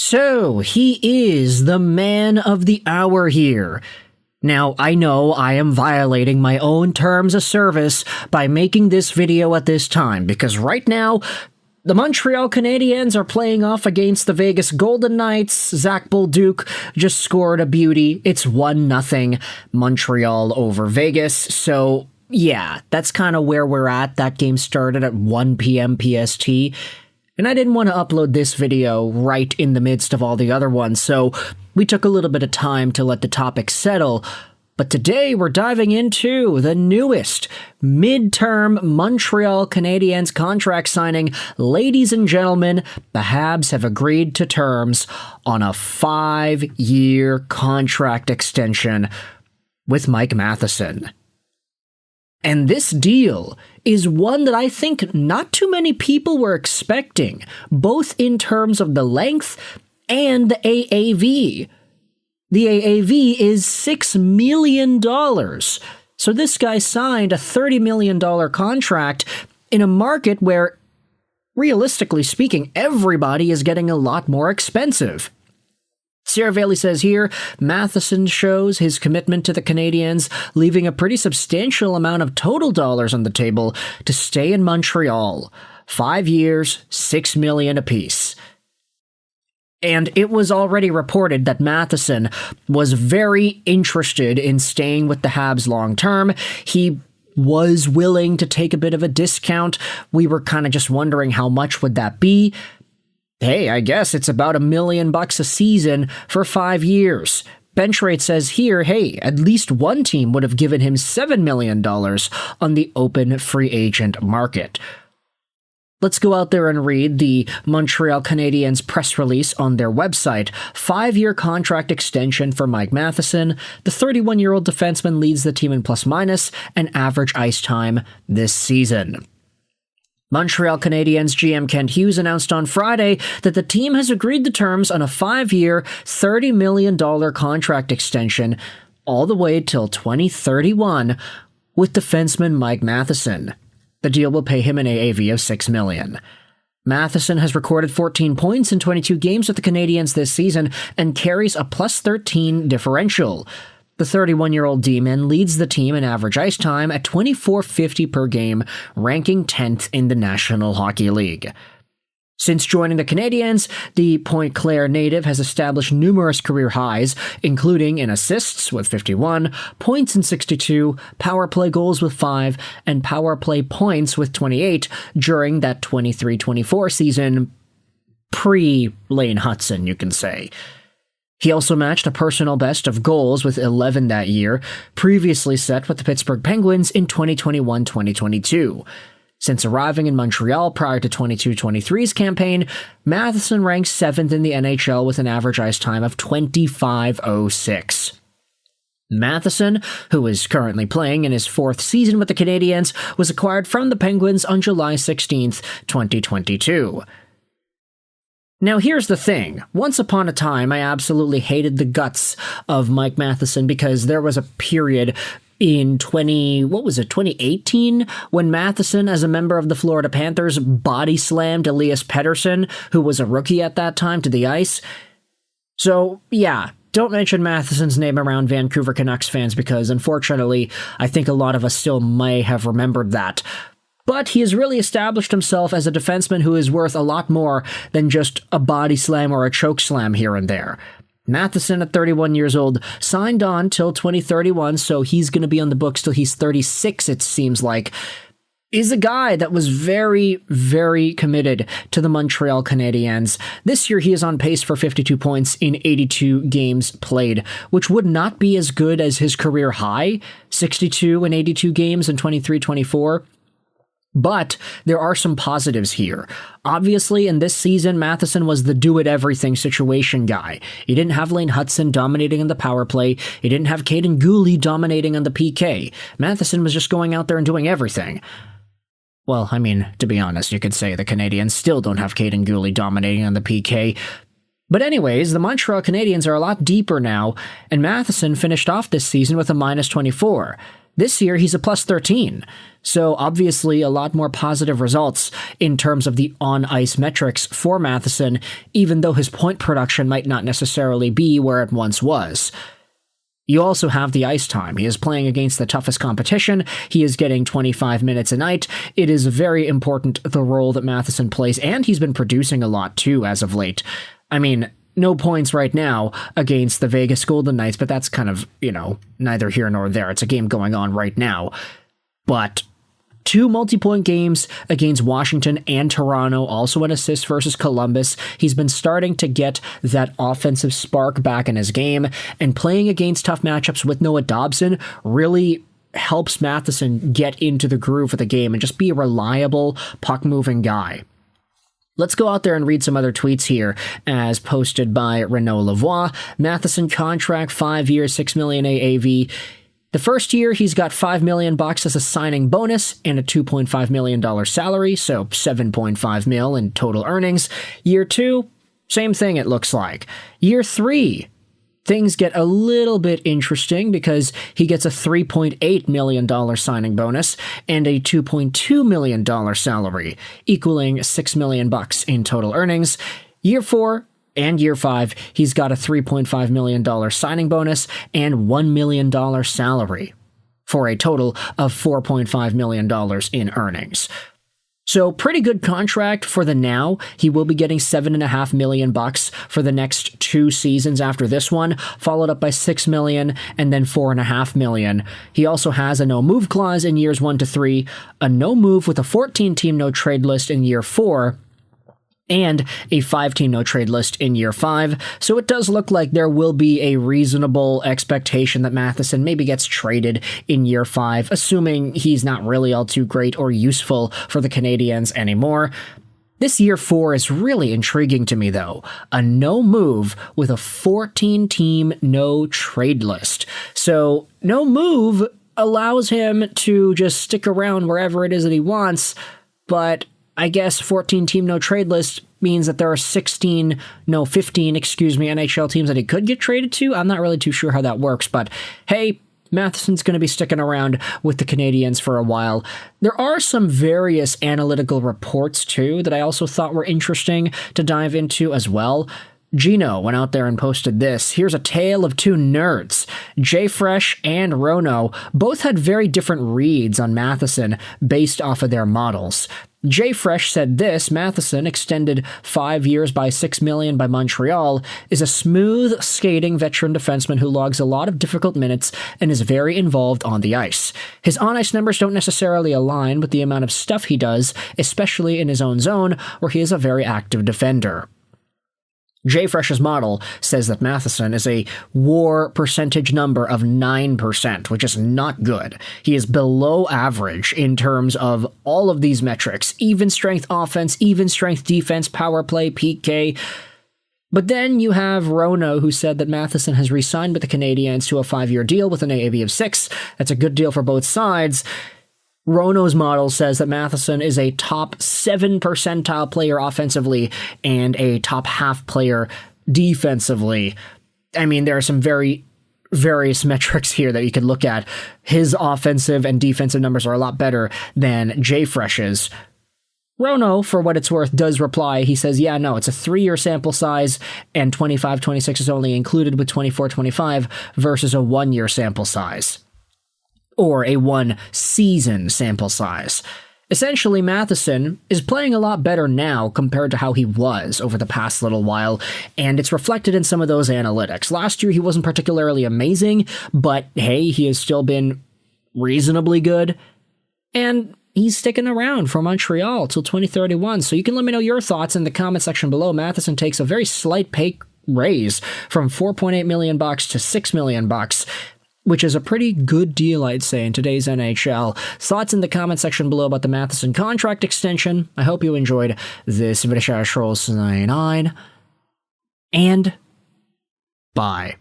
So, he is the man of the hour here. Now, I know I am violating my own terms of service by making this video at this time, because right now, the Montreal Canadiens are playing off against the Vegas Golden Knights. Zach Bolduc just scored a beauty. It's 1-0 Montreal over Vegas, so yeah, that's kind of where we're at. That game started at 1 p.m. PST. And I didn't want to upload this video right in the midst of all the other ones, so we took a little bit of time to let the topic settle. But today we're diving into the newest midterm Montreal Canadiens contract signing. Ladies and gentlemen, the Habs have agreed to terms on a 5-year contract extension with Mike Matheson. And this deal is one that I think not too many people were expecting, both in terms of the length and the AAV. The AAV is $6 million. So this guy signed a $30 million contract in a market where, realistically speaking, everybody is getting a lot more expensive. Sierra says here, Matheson shows his commitment to the Canadiens, leaving a pretty substantial amount of total dollars on the table to stay in Montreal. 5 years, $6 million apiece. And it was already reported that Matheson was very interested in staying with the Habs long term. He was willing to take a bit of a discount. We were kind of just wondering how much would that be. Hey, I guess it's about $1 million a season for 5 years. Benchrate says here, hey, at least one team would have given him $7 million on the open free agent market. Let's go out there and read the Montreal Canadiens press release on their website. 5-year contract extension for Mike Matheson. The 31-year-old defenseman leads the team in plus-minus and average ice time this season. Montreal Canadiens GM Kent Hughes announced on Friday that the team has agreed to terms on a 5-year, $30 million contract extension all the way till 2031 with defenseman Mike Matheson. The deal will pay him an AAV of $6 million. Matheson has recorded 14 points in 22 games with the Canadiens this season and carries a +13 differential. The 31-year-old D-man leads the team in average ice time at 24.50 per game, ranking 10th in the National Hockey League. Since joining the Canadiens, the Pointe Claire native has established numerous career highs, including in assists with 51, points in 62, power play goals with 5, and power play points with 28 during that 23-24 season, pre-Lane Hutson, you can say. He also matched a personal best of goals with 11 that year, previously set with the Pittsburgh Penguins in 2021-2022. Since arriving in Montreal prior to 22-23's campaign, Matheson ranks 7th in the NHL with an average ice time of 25.06. Matheson, who is currently playing in his 4th season with the Canadiens, was acquired from the Penguins on July 16th, 2022. Now here's the thing. Once upon a time, I absolutely hated the guts of Mike Matheson because there was a period in 2018, when Matheson, as a member of the Florida Panthers, body slammed Elias Pettersson, who was a rookie at that time, to the ice. So, yeah, don't mention Matheson's name around Vancouver Canucks fans because, unfortunately, I think a lot of us still may have remembered that. But he has really established himself as a defenseman who is worth a lot more than just a body slam or a choke slam here and there. Matheson, at 31 years old, signed on till 2031, so he's going to be on the books till he's 36, it seems like. Is a guy that was very, very committed to the Montreal Canadiens. This year he is on pace for 52 points in 82 games played, which would not be as good as his career high, 62 in 82 games in 23-24. But there are some positives here. Obviously, in this season, Matheson was the do-it-everything situation guy. He didn't have Lane Hutson dominating on the power play. He didn't have Caden Gooley dominating on the PK. Matheson was just going out there and doing everything. Well, I mean, to be honest, you could say the Canadiens still don't have Caden Gooley dominating on the PK. But anyways, the Montreal Canadiens are a lot deeper now, and Matheson finished off this season with a -24. This year, he's a plus 13. So obviously a lot more positive results in terms of the on-ice metrics for Matheson, even though his point production might not necessarily be where it once was. You also have the ice time. He is playing against the toughest competition. He is getting 25 minutes a night. It is very important, the role that Matheson plays, and he's been producing a lot too as of late. I mean, no points right now against the Vegas Golden Knights, but that's kind of, neither here nor there. It's a game going on right now. But 2 multi-point games against Washington and Toronto, also an assist versus Columbus. He's been starting to get that offensive spark back in his game, and playing against tough matchups with Noah Dobson really helps Matheson get into the groove of the game and just be a reliable puck-moving guy. Let's go out there and read some other tweets here, as posted by Renaud Lavoie. Matheson contract, 5 years, $6 million AAV. The first year, he's got $5 million as a signing bonus and a $2.5 million salary, so $7.5 million in total earnings. Year 2, same thing it looks like. Year 3, things get a little bit interesting because he gets a $3.8 million signing bonus and a $2.2 million salary, equaling $6 million in total earnings. Year 4 and year 5, he's got a $3.5 million signing bonus and $1 million salary, for a total of $4.5 million in earnings. So pretty good contract for the now. He will be getting $7.5 million for the next 2 seasons after this one, followed up by $6 million and then $4.5 million. He also has a no move clause in years 1 to 3, a no move with a 14-team no trade list in year 4, and a 5-team no-trade list in year 5, so it does look like there will be a reasonable expectation that Matheson maybe gets traded in year 5, assuming he's not really all too great or useful for the Canadiens anymore. This year 4 is really intriguing to me, though. A no move with a 14-team no-trade list. So no move allows him to just stick around wherever it is that he wants, but I guess 14-team no-trade list means that there are 15 NHL teams that he could get traded to. I'm not really too sure how that works, but hey, Matheson's going to be sticking around with the Canadiens for a while. There are some various analytical reports, too, that I also thought were interesting to dive into as well. Gino went out there and posted this. Here's a tale of 2 nerds. Jay Fresh and Rono both had very different reads on Matheson based off of their models. Jay Fresh said this: Matheson, extended 5 years by $6 million by Montreal, is a smooth skating veteran defenseman who logs a lot of difficult minutes and is very involved on the ice. His on-ice numbers don't necessarily align with the amount of stuff he does, especially in his own zone, where he is a very active defender. Jay Fresh's model says that Matheson is a WAR percentage number of 9%, which is not good. He is below average in terms of all of these metrics: even strength offense, even strength defense, power play, PK. But then you have Rono, who said that Matheson has re-signed with the Canadiens to a 5-year deal with an AAV of 6. That's a good deal for both sides. Rono's model says that Matheson is a top 7 percentile player offensively and a top half player defensively. I mean, there are some various metrics here that you could look at. His offensive and defensive numbers are a lot better than Jay Fresh's. Rono, for what it's worth, does reply. He says, yeah, no, it's a 3-year sample size, and 25-26 is only included with 24-25 versus a 1-year sample size, or a 1-season sample size. Essentially, Matheson is playing a lot better now compared to how he was over the past little while, and it's reflected in some of those analytics. Last year, he wasn't particularly amazing, but hey, he has still been reasonably good, and he's sticking around for Montreal till 2031, so you can let me know your thoughts in the comment section below. Matheson takes a very slight pay raise from $4.8 million to $6 million, which is a pretty good deal, I'd say, in today's NHL. Thoughts in the comment section below about the Matheson contract extension. I hope you enjoyed this video. And bye.